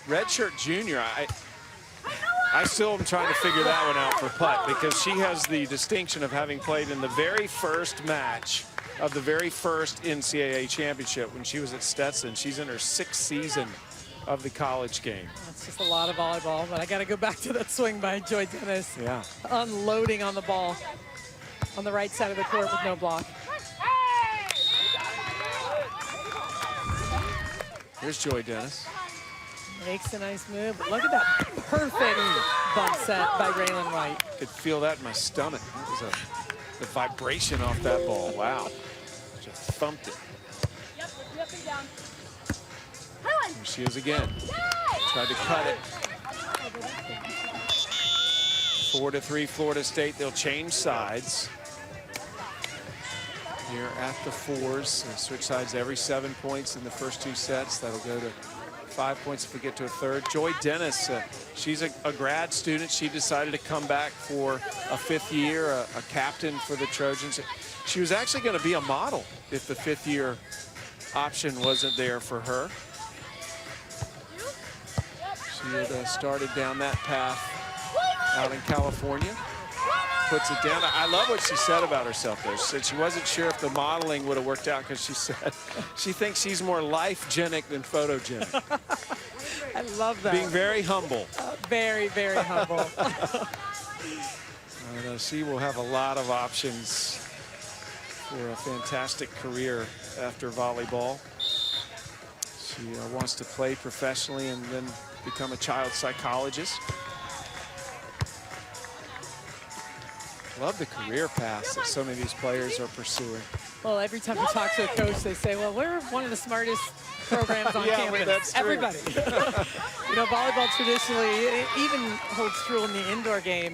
Redshirt junior, I still am trying to figure that one out for putt, because she has the distinction of having played in the very first match of the very first NCAA championship when she was at Stetson. She's in her 6th season of the college game. That's just a lot of volleyball, but I got to go back to that swing by Joy Dennis. Yeah. Unloading on the ball on the right side of the court with no block. Here's Joy Dennis. Makes a nice move. But look at that perfect bump set by Raylan White. Could feel that in my stomach. That was the vibration off that ball. Wow. Just thumped it. Here she is again. Tried to cut it. 4-3 Florida State. They'll change sides here at the 4s. They'll switch sides every 7 points in the first 2 sets. That'll go to 5 points if we get to a third. Joy Dennis, she's a grad student. She decided to come back for a 5th year, a captain for the Trojans. She was actually going to be a model if the 5th year option wasn't there for her. She had started down that path out in California. Puts it down. I love what she said about herself there. She said she wasn't sure if the modeling would have worked out, because she said she thinks she's more life-genic than photogenic. I love that. Being very humble. Very, very humble. She will have a lot of options for a fantastic career after volleyball. She wants to play professionally and then become a child psychologist. Love the career paths that so many of these players are pursuing. Well, every time you talk to a coach, they say, well, we're one of the smartest programs on campus. That's true. Everybody. You know, volleyball traditionally, it even holds true in the indoor game.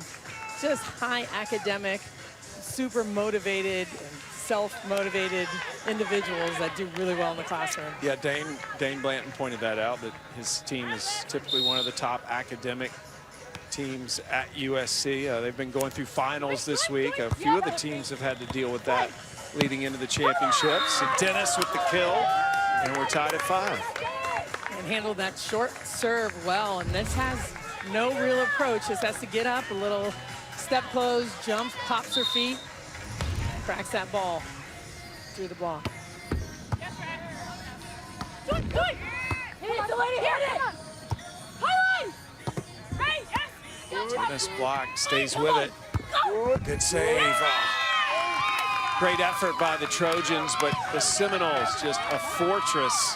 Just high academic, super motivated, and self-motivated individuals that do really well in the classroom. Yeah, Dane Blanton pointed that out, that his team is typically one of the top academic teams at USC. They've been going through finals this week. A few of the teams have had to deal with that leading into the championships. And Dennis with the kill, and we're tied at 5. And handled that short serve well, and this has no real approach. Just has to get up, a little step close, jumps, pops her feet, cracks that ball through the block. Dennis block, stays with it. Good save. Great effort by the Trojans, but the Seminoles just a fortress,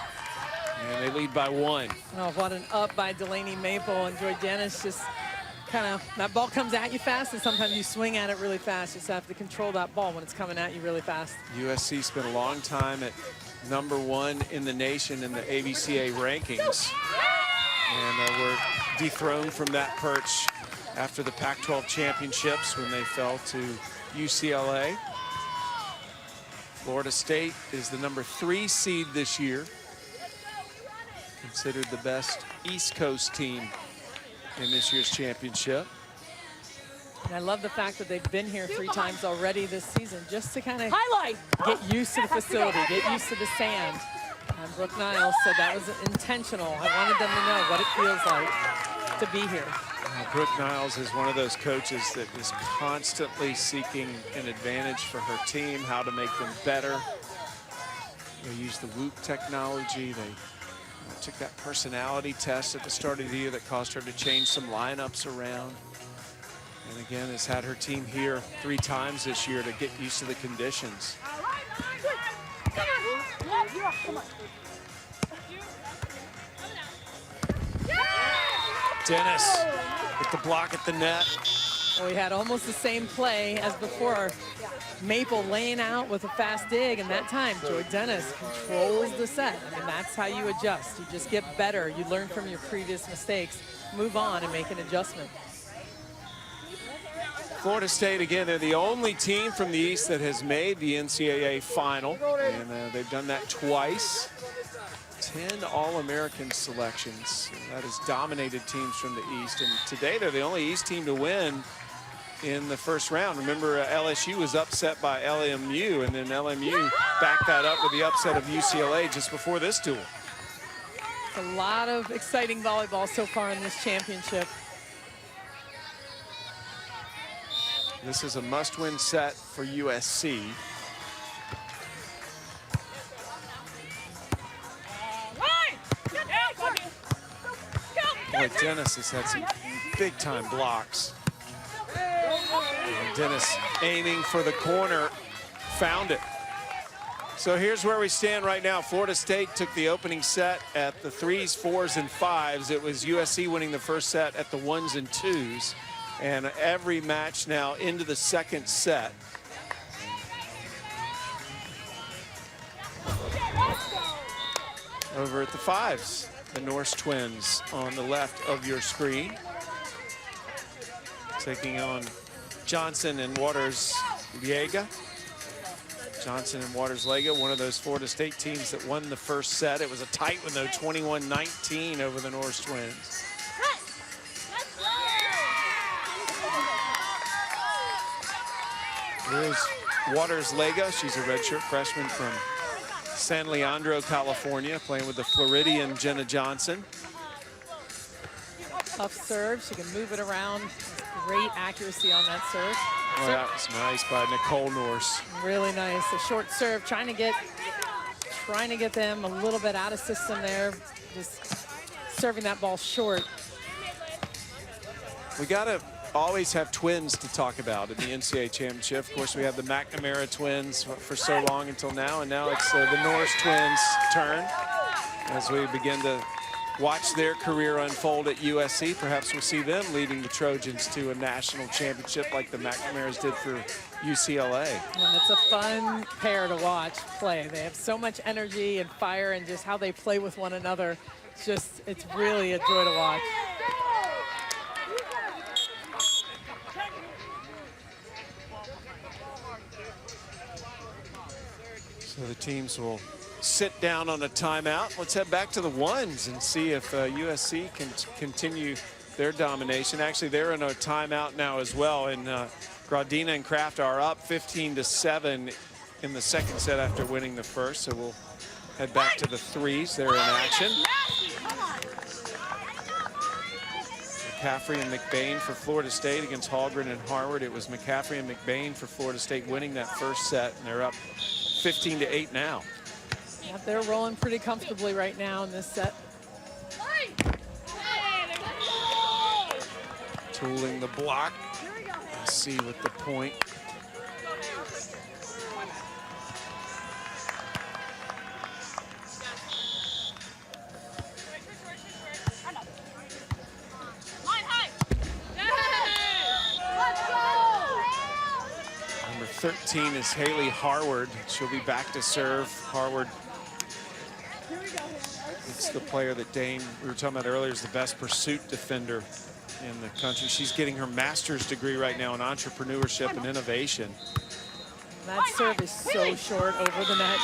and they lead by 1. Oh, what an up by Delaney Maple, and Joy Dennis just kind of, that ball comes at you fast, and sometimes you swing at it really fast. You just have to control that ball when it's coming at you really fast. USC spent a long time at #1 in the nation in the ABCA rankings, and were dethroned from that perch after the Pac-12 championships when they fell to UCLA. Florida State is the #3 seed this year, considered the best East Coast team in this year's championship. And I love the fact that they've been here 3 times already this season, just to kind of get used to the facility, get used to the sand. And Brooke Niles said that was intentional. I wanted them to know what it feels like to be here. Brooke Niles is one of those coaches that is constantly seeking an advantage for her team, how to make them better. They use the WHOOP technology. They took that personality test at the start of the year that caused her to change some lineups around. And again, has had her team here 3 times this year to get used to the conditions. Dennis with the block at the net. Well, we had almost the same play as before. Maple laying out with a fast dig, and that time Joy Dennis controls the set. And that's how you adjust. You just get better. You learn from your previous mistakes, move on, and make an adjustment. Florida State, again, they're the only team from the East that has made the NCAA final, and they've done that twice. 10 All-American selections. And that has dominated teams from the East. And today they're the only East team to win in the first round. Remember, LSU was upset by LMU, and then LMU backed that up with the upset of UCLA just before this duel. It's a lot of exciting volleyball so far in this championship. This is a must-win set for USC. Boy, Dennis has had some big-time blocks. And Dennis aiming for the corner, found it. So here's where we stand right now. Florida State took the opening set at the 3s, 4s, and 5s. It was USC winning the first set at the 1s and 2s. And every match now into the second set. Over at the 5s, the Norse twins on the left of your screen. Taking on Johnson and Waters-Liega. Johnson and Waters-Liega, one of those Florida State teams that won the first set. It was a tight one though, 21-19 over the Norse twins. Here's Waters-Liega. She's a redshirt freshman from San Leandro, California, playing with the Floridian Jenna Johnson. Tough serve. She can move it around. Great accuracy on that serve. Oh, that was nice by Nicole Norse. Really nice. A short serve, trying to get them a little bit out of system there. Just serving that ball short. We gotta always have twins to talk about in the NCAA championship. Of course, we have the McNamara twins for so long until now, and now it's the Norse twins' turn as we begin to watch their career unfold at USC. Perhaps we'll see them leading the Trojans to a national championship like the McNamaras did for UCLA. And it's a fun pair to watch play. They have so much energy and fire, and just how they play with one another. It's really a joy to watch. So the teams will sit down on a timeout. Let's head back to the 1s and see if USC can continue their domination. Actually, they're in a timeout now as well, and Gradina and Kraft are up 15-7 in the second set after winning the first. So we'll head back to the 3s. They're in action. McCaffrey and McBain for Florida State against Hallgren and Harward. It was McCaffrey and McBain for Florida State winning that first set, and they're up 15-8 now. Yeah, they're rolling pretty comfortably right now in this set. Tooling the block. Let's see with the point. Number 13 is Haley Harward. She'll be back to serve. Harward, it's the player that Dane, we were talking about earlier, is the best pursuit defender in the country. She's getting her master's degree right now in entrepreneurship and innovation. That serve is so short over the net.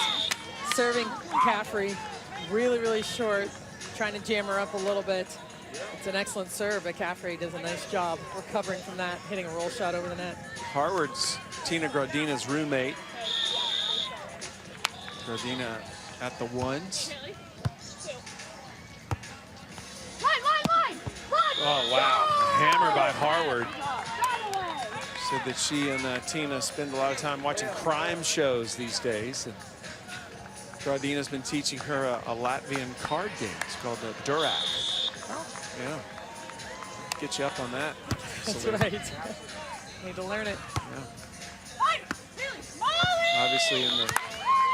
Serving McCaffrey really, really short, trying to jam her up a little bit. It's an excellent serve. McCaffrey does a nice job recovering from that, hitting a roll shot over the net. Harward's Tina Gradina's roommate. Gradina at the 1s. Oh, wow. Hammer by Harward. Said that she and Tina spend a lot of time watching crime shows these days. And Gradina's been teaching her a Latvian card game. It's called the Durak. Yeah. Get you up on that. That's right. Need to learn it. Yeah. Obviously, in the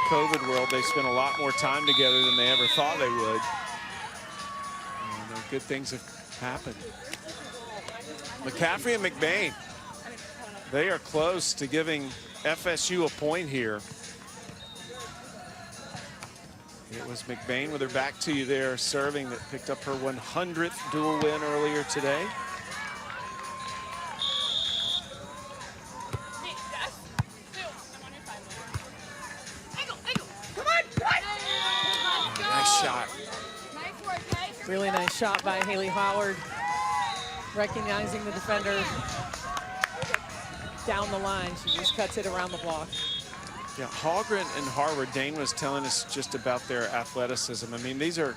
COVID world, they spent a lot more time together than they ever thought they would. And good things have happened. McCaffrey and McBain, they are close to giving FSU a point here. It was McBain with her back to you there serving that picked up her 100th dual win earlier today. Nice shot. Really nice shot by Haley Howard, recognizing the defender down the line. She just cuts it around the block. Yeah, Hallgren and Harward, Dane was telling us just about their athleticism. I mean, these are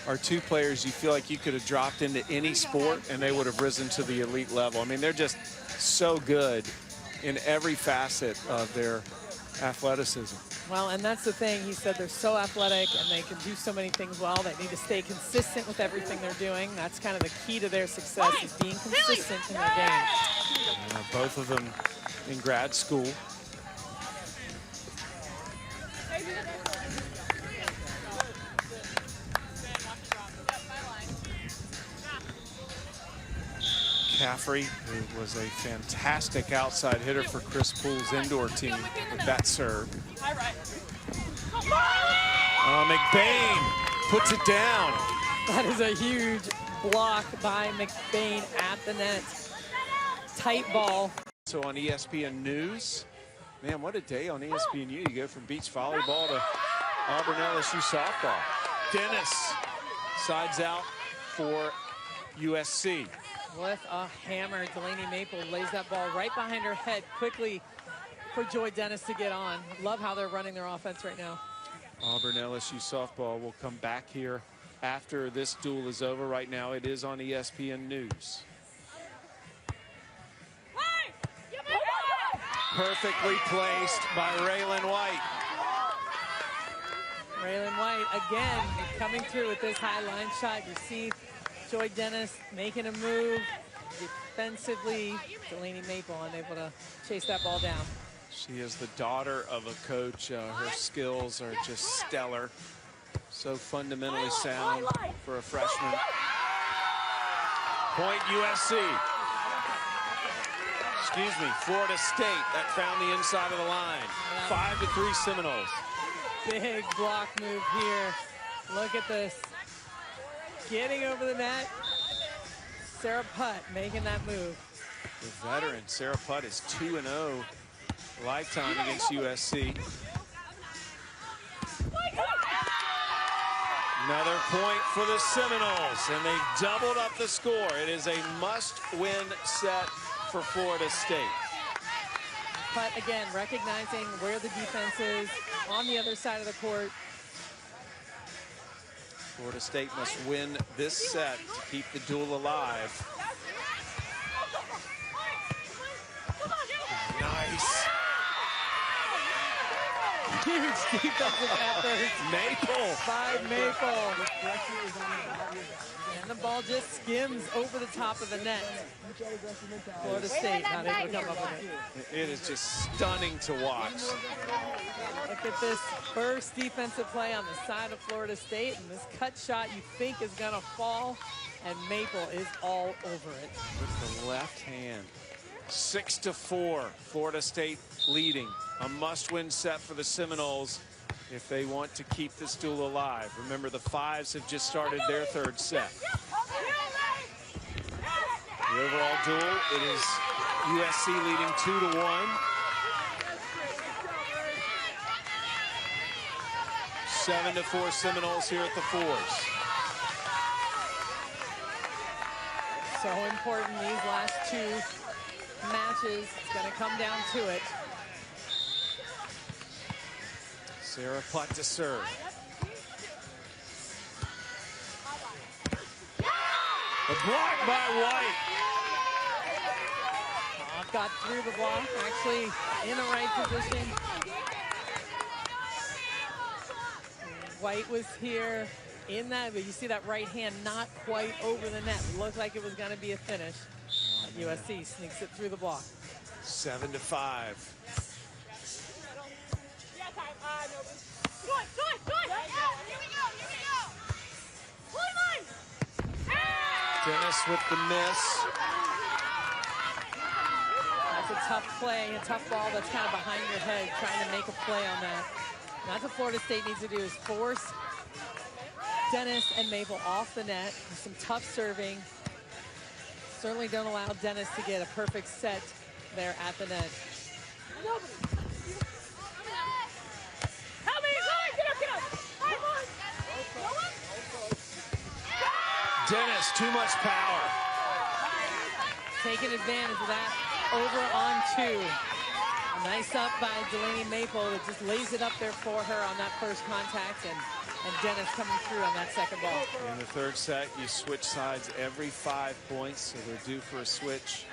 are two players you feel like you could have dropped into any sport and they would have risen to the elite level. I mean, they're just so good in every facet of their athleticism. Well, and that's the thing. He said they're so athletic and they can do so many things well. They need to stay consistent with everything they're doing. That's kind of the key to their success, is being consistent in their game. Both of them in grad school. Caffrey, who was a fantastic outside hitter for Chris Poole's indoor team with that serve. McBain puts it down. That is a huge block by McBain at the net. Tight ball. So on ESPN News, man, what a day on ESPNU. You go from beach volleyball to Auburn LSU softball. Dennis sides out for USC. With a hammer, Delaney Maple lays that ball right behind her head quickly for Joy Dennis to get on. Love how they're running their offense right now. Auburn LSU softball will come back here after this duel is over. Right now it is on ESPN News. Perfectly placed by Raylan White. Raylan White again coming through with this high line shot. You see Joy Dennis making a move defensively. Delaney Maple unable to chase that ball down. She is the daughter of a coach. Her skills are just stellar. So fundamentally sound for a freshman. Point USC. Excuse me, Florida State. That found the inside of the line. 5-3 Seminoles. Big block move here. Look at this. Getting over the net. Sarah Putt making that move. The veteran Sarah Putt is 2-0 lifetime against USC. Another point for the Seminoles, and they doubled up the score. It is a must-win set for Florida State. Putt again recognizing where the defense is on the other side of the court. Florida State must win this set to keep the duel alive. Nice. Huge defensive effort. Maple. By Maple. And the ball just skims over the top of the net. Florida State not able to come up with it. It is just stunning to watch. Look at this first defensive play on the side of Florida State, and this cut shot you think is gonna fall, and Maple is all over it. With the left hand. 6-4, Florida State leading. A must-win set for the Seminoles if they want to keep this duel alive. Remember, the Fives have just started their third set. The overall duel, it is USC leading 2-1. 7-4 Seminoles here at the fours. So important these last two matches. It's going to come down to it. Sarah Putt to serve. A block by White. Got through the block, actually in the right position. White was here in that, but you see that right hand not quite over the net. Looked like it was going to be a finish. USC sneaks it through the block. 7-5. Dennis with the miss. That's a tough play, a tough ball that's kind of behind your head, trying to make a play on that. And that's what Florida State needs to do, is force Dennis and Maple off the net with some tough serving. Certainly don't allow Dennis to get a perfect set there at the net. Dennis, too much power. Taking advantage of that, over on two. A nice up by Delaney Maple that just lays it up there for her on that first contact, and And Dennis coming through on that second ball. In the third set, you switch sides every 5 points, so they're due for a switch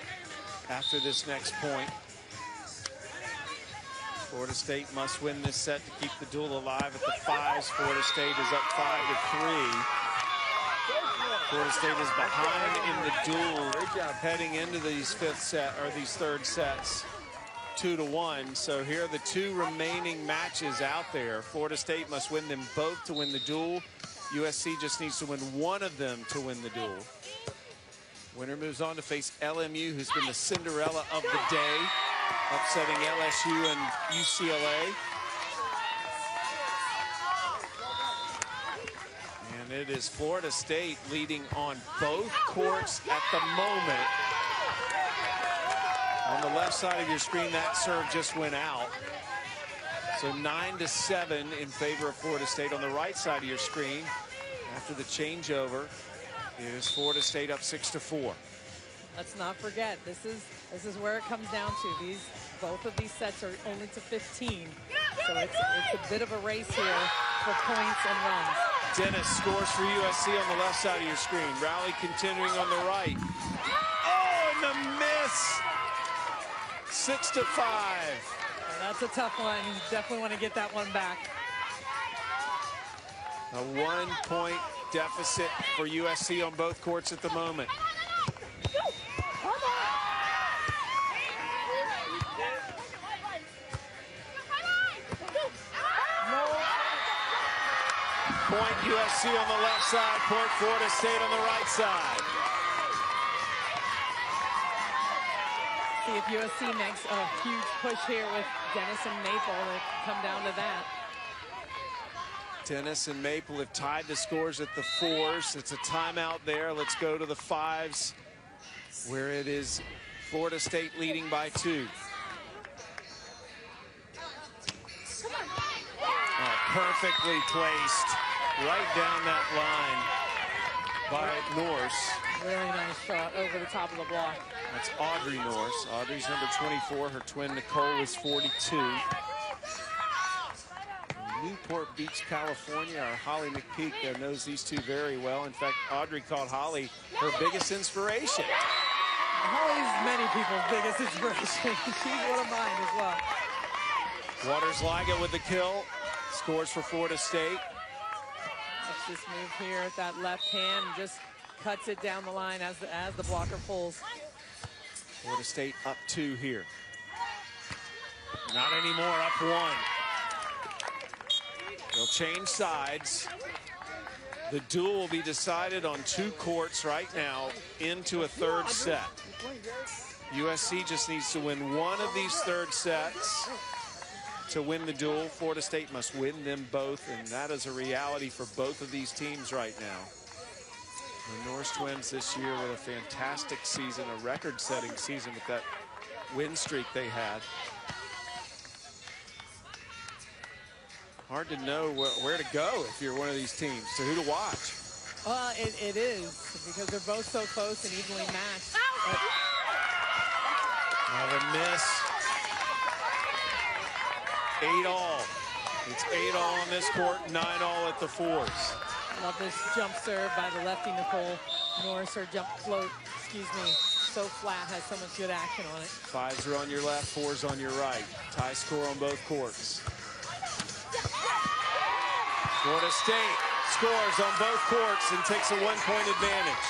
after this next point. Florida State must win this set to keep the duel alive at the 5s. Florida State is up 5-3. Florida State is behind in the duel heading into these third sets, 2-1. So here are the 2 remaining matches out there. Florida State must win them both to win the duel. USC just needs to win one of them to win the duel. Winner moves on to face LMU, who's been the Cinderella of the day, upsetting LSU and UCLA. And it is Florida State leading on both courts at the moment. On the left side of your screen, that serve just went out. So 9-7 in favor of Florida State. On the right side of your screen, after the changeover, is Florida State up 6-4. Let's not forget, this is where it comes down to. Both of these sets are only to 15. So it's a bit of a race here for points and runs. Dennis scores for USC on the left side of your screen. Rally continuing on the right. Oh, and the miss! 6-5. That's a tough one. You definitely want to get that one back. A 1-point deficit for USC on both courts at the moment. Point USC on the left side, point Florida State on the right side. See if USC makes a huge push here with Dennis and Maple. They come down to that. Dennis and Maple have tied the scores at the 4s. It's a timeout there. Let's go to the 5s, where it is Florida State leading by 2. Oh, perfectly placed right down that line by Norse. Really nice shot over the top of the block. That's Audrey Norse. Audrey's number 24. Her twin Nicole is 42. Newport Beach, California. Our Holly McPeak knows these two very well. In fact, Audrey called Holly her biggest inspiration. Holly's many people's biggest inspiration. She's one of mine as well. Waters Liga with the kill. Scores for Florida State. Let's just move here at that left hand and just cuts it down the line as the blocker pulls. Florida State up 2 here. Not anymore, up 1. They'll change sides. The duel will be decided on 2 courts right now into a third set. USC just needs to win one of these third sets to win the duel. Florida State must win them both, and that is a reality for both of these teams right now. The Norse Twins this year with a fantastic season, a record-setting season with that win streak they had. Hard to know where to go if you're one of these teams, to who to watch. Well, it is, because they're both so close and evenly matched. Another miss. 8-all. It's 8-all on this court, 9-all at the 4s. Love this jump serve by the lefty Nicole Norse. Her jump float, so flat, has so much good action on it. 5s are on your left, 4s on your right. Tie score on both courts. Florida State scores on both courts and takes a 1-point advantage.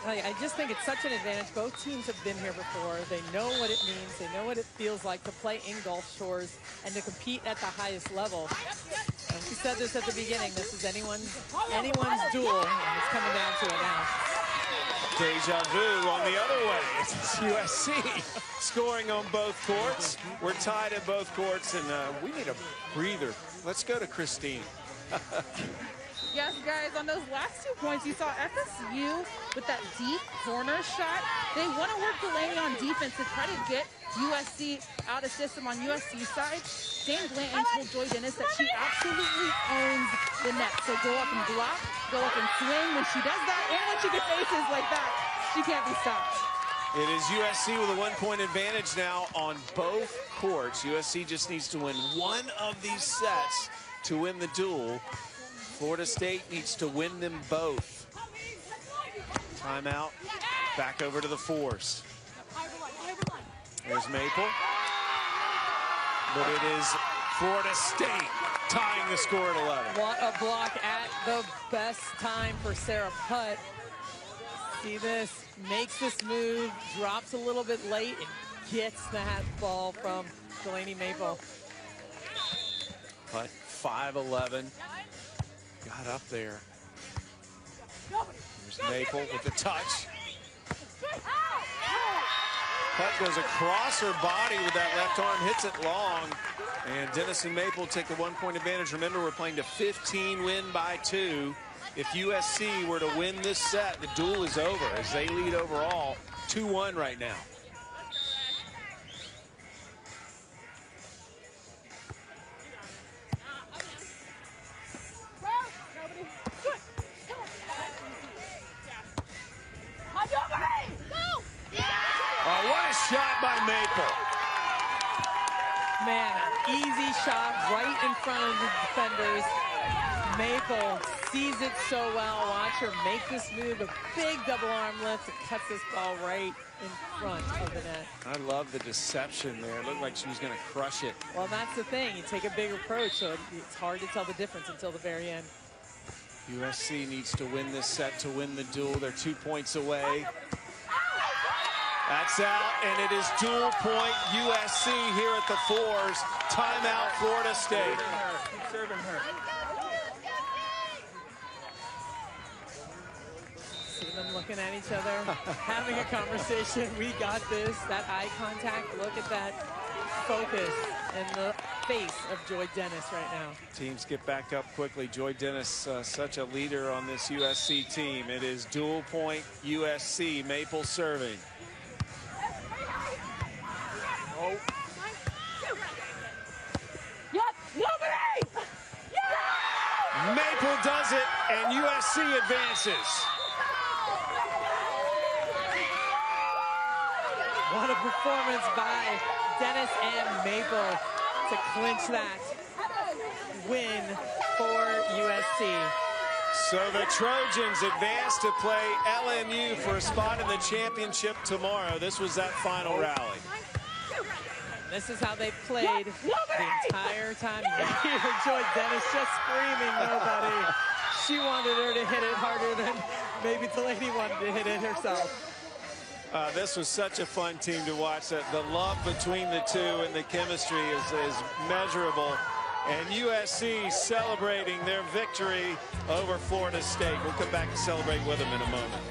I just think it's such an advantage. Both teams have been here before. They know what it means. They know what it feels like to play in Gulf Shores and to compete at the highest level. And we said this at the beginning. This is anyone's duel, and it's coming down to it now. Deja vu on the other way. It's USC scoring on both courts. We're tied at both courts, and we need a breather. Let's go to Christine. Yes, guys, on those last 2 points, you saw FSU with that deep corner shot. They want to work Delaney on defense to try to get USC out of system on USC side. Dan Blanton told Joy Dennis that she absolutely owns the net. So go up and block, go up and swing. When she does that, and when she gets aces like that, she can't be stopped. It is USC with a 1-point advantage now on both courts. USC just needs to win one of these sets to win the duel. Florida State needs to win them both. Timeout. Back over to the fours. There's Maple. But it is Florida State tying the score at 11. What a block at the best time for Sarah Putt. See this, makes this move, drops a little bit late, and gets that ball from Delaney Maple. Putt 5'11", got up there. There's Maple with the touch. Putt goes across her body with that left arm, hits it long. And Dennis and Maple take a 1-point advantage. Remember, we're playing to 15, win by 2. If USC were to win this set, the duel is over as they lead overall 2-1 right now. Oh, what a shot by Maple. Man, easy shot right in front of the defenders. Maple sees it so well. Watch her make this move, a big double arm lift. It cuts this ball right in front of the net. I love the deception there. It looked like she was going to crush it. Well, that's the thing. You take a big approach, so it's hard to tell the difference until the very end. USC needs to win this set to win the duel. They're 2 points away. That's out, and it is dual point USC here at the fours. Timeout, Florida State. Keep serving her. See them looking at each other, having a conversation. We got this. That eye contact. Look at that focus in the face of Joy Dennis right now. Teams get back up quickly. Joy Dennis, such a leader on this USC team. It is dual point USC. Maple serving. Oh. Maple does it, and USC advances. What a performance by Dennis and Maple to clinch that win for USC. So the Trojans advance to play LMU for a spot in the championship tomorrow. This was that final rally. This is how they played the entire time. You can hear Joy Dennis just screaming nobody. She wanted her to hit it harder than maybe Delaney wanted to hit it herself. This was such a fun team to watch. The love between the two and the chemistry is measurable. And USC celebrating their victory over Florida State. We'll come back and celebrate with them in a moment.